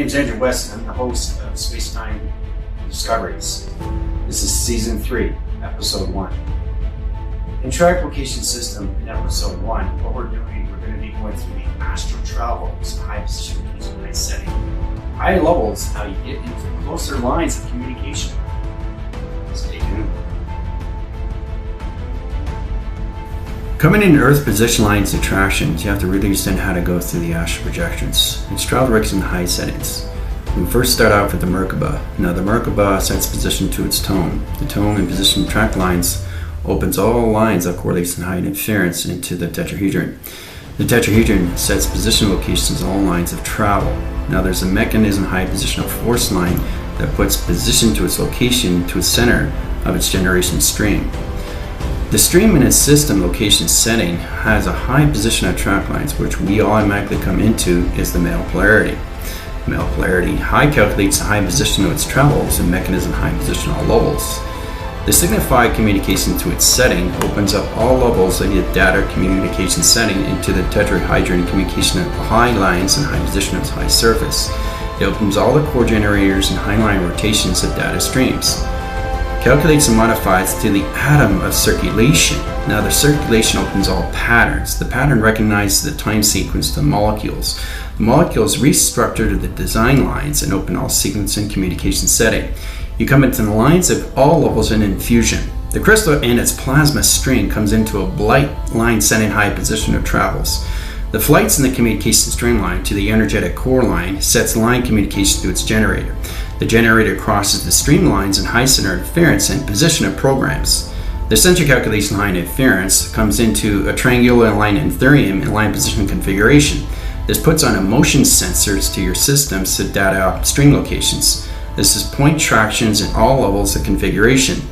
name is Andrew West, and I'm the host of Spacetime Discoveries. This is Season 3, Episode 1. In Track Location System, in Episode 1, what we're doing, we're going to be going through the Astro travels, high position location, high setting. High levels, how you get into closer lines of communication. Stay tuned. Coming in Earth position lines attractions, you have to really understand how to go through the astral projections. It's travel direction high settings. We first start out with the Merkaba. Now the Merkaba sets position to its tone. The tone and position track lines opens all lines of correlation high interference into the tetrahedron. The tetrahedron sets position locations on all lines of travel. Now there's a mechanism high positional force line that puts position to its location to its center of its generation stream. The stream in its system location setting has a high position of track lines, which we automatically come into is the male polarity. Male polarity high calculates the high position of its travels and mechanism high position all levels. The signified communication to its setting opens up all levels of the data communication setting into the tetrahedron communication of high lines and high position of its high surface. It opens all the core generators and high line rotations of data streams. Calculates and modifies to the atom of circulation. Now the circulation opens all patterns. The pattern recognizes the time sequence to the molecules. The molecules restructure to the design lines and open all sequence and communication setting. You come into the lines of all levels in infusion. The crystal and its plasma string comes into a blight line setting high position of travels. The flights in the communication streamline to the energetic core line sets line communication to its generator. The generator crosses the streamlines and high center interference and position of programs. The center calculation line interference comes into a triangular line Ethereum and line position configuration. This puts on a motion sensors to your systems to data stream locations. This is point tractions in all levels of configuration.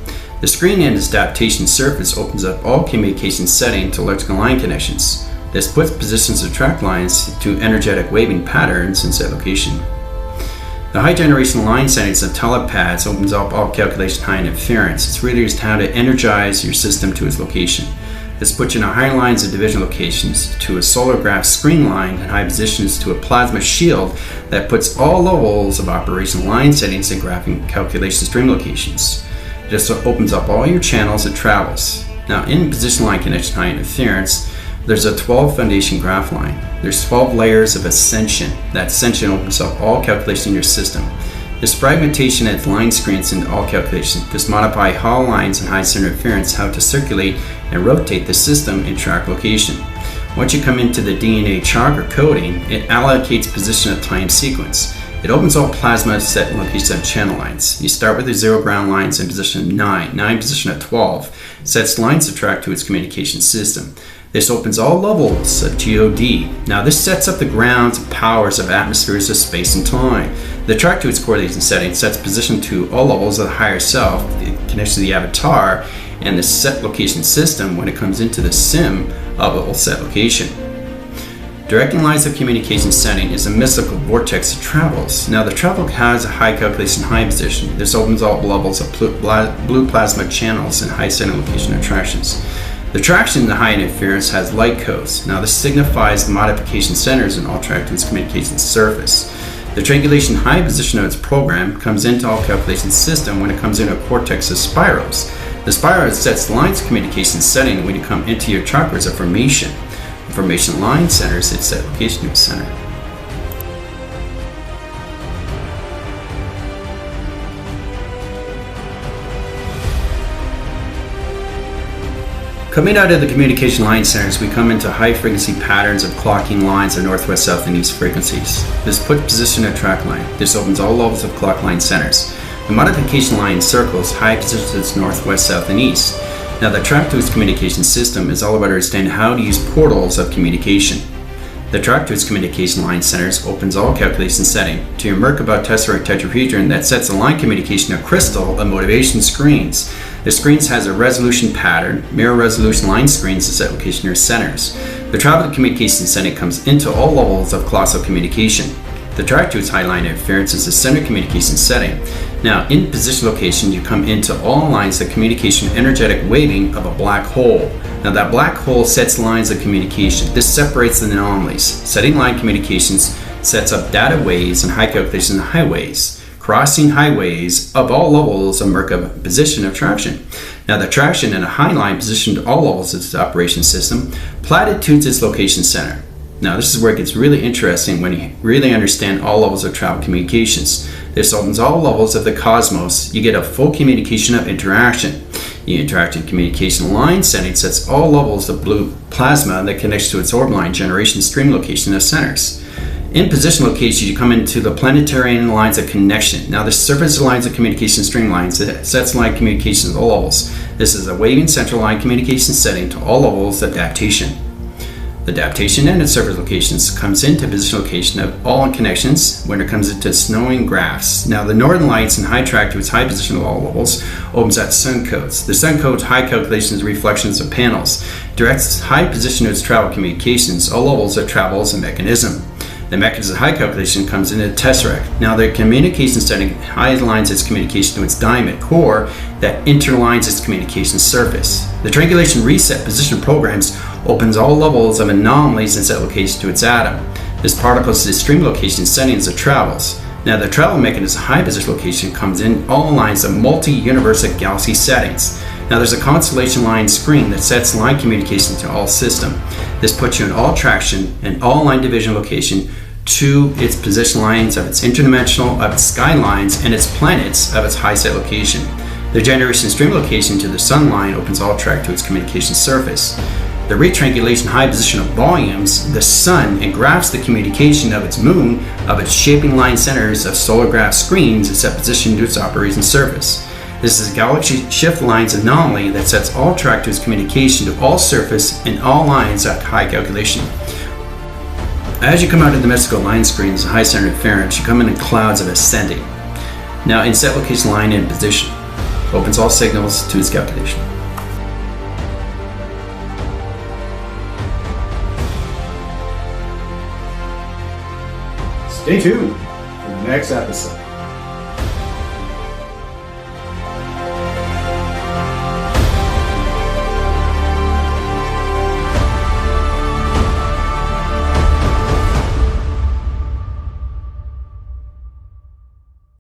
The screen and its adaptation surface opens up all communication setting to electrical line connections. This puts positions of track lines to energetic waving patterns in set location. The high generation line settings of telepads opens up all calculation high interference. It's really just how to energize your system to its location. This puts you in a high lines of division locations to a solar graph screen line and high positions to a plasma shield that puts all levels of operation line settings and graphing calculation stream locations. It just opens up all your channels it travels. Now in position line connection high interference, there's a 12 foundation graph line. There's 12 layers of ascension. That ascension opens up all calculation in your system. This fragmentation at line screens into all calculations. This modify how lines and high center interference how to circulate and rotate the system in track location. Once you come into the DNA chakra coding, it allocates position of time sequence. It opens all plasma set locations of channel lines. You start with the 0 ground lines in position 9 position of 12, sets lines of track to its communication system. This opens all levels of GOD. Now this sets up the grounds and powers of atmospheres of space and time. The track to its correlation setting sets position to all levels of the higher self, the connection to the avatar, and the set location system when it comes into the sim of a set location. Directing lines of communication setting is a mystical vortex of travels. Now the travel has a high calculation high position. This opens all levels of blue plasma channels and high center location attractions. The traction in the high interference has light codes. Now this signifies the modification centers in all track to its communication surface. The triangulation high position of its program comes into all calculation system when it comes into a cortex of spirals. The spiral sets the lines communication setting when you come into your chakras of formation. The formation line centers its set location of center. Coming out of the communication line centers, we come into high frequency patterns of clocking lines of northwest, south, and east frequencies. This puts position of track line. This opens all levels of clock line centers. The modification line circles high positions northwest, south, and east. Now the track to its communication system is all about understanding how to use portals of communication. The track to its communication line centers opens all calculation setting to your Merkaba tesseract tetrahedron that sets a line communication of crystal and motivation screens. The screens has a resolution pattern, mirror resolution line screens to set location near centers. The travel communication setting comes into all levels of colossal communication. The track to its high line interference is the center communication setting. Now, in position location, you come into all lines of communication energetic waving of a black hole. Now, that black hole sets lines of communication. This separates the anomalies, setting line communications sets up data ways and high calculations of highways, crossing highways of all levels of Merkaba position of traction. Now the traction in a high line positioned at all levels of its operation system platitudes its location center. Now this is where it gets really interesting when you really understand all levels of travel communications. This opens all levels of the cosmos. You get a full communication of interaction. You interact in communication line setting sets all levels of blue plasma that connects to its orb line generation stream location of centers. In position location, you come into the planetary lines of connection. Now the surface lines of communication streamlines that sets line communication at all levels. This is a waving central line communication setting to all levels of adaptation. The adaptation and its surface locations comes into position location of all connections when it comes into snowing graphs. Now the northern lights and high track to its high position of all levels opens at sun codes. The sun codes high calculations reflections of panels, directs high position to its travel communications, all levels of travel as a mechanism. The mechanism of high calculation comes into the tesseract. Now the communication setting high aligns its communication to its diamond core that interlines its communication surface. The triangulation reset position programs opens all levels of anomalies and set location to its atom. This particle is the stream location settings of travels. Now the travel mechanism high position location comes in all lines of multi-universal galaxy settings. Now there's a constellation line screen that sets line communication to all system. This puts you in all traction and all line division location to its position lines of its interdimensional, of its sky lines, and its planets of its high set location. The generation stream location to the sun line opens all track to its communication surface. The retriangulation high position of volumes, the sun, and graphs the communication of its moon, of its shaping line centers of solar graph screens is set position to its operation surface. This is a galaxy shift lines anomaly that sets all track to its communication to all surface and all lines at high calculation. As you come out of the mystical line screens, high center interference, you come in clouds of ascending. Now in set location line and position, opens all signals to its calculation. Stay tuned for the next episode.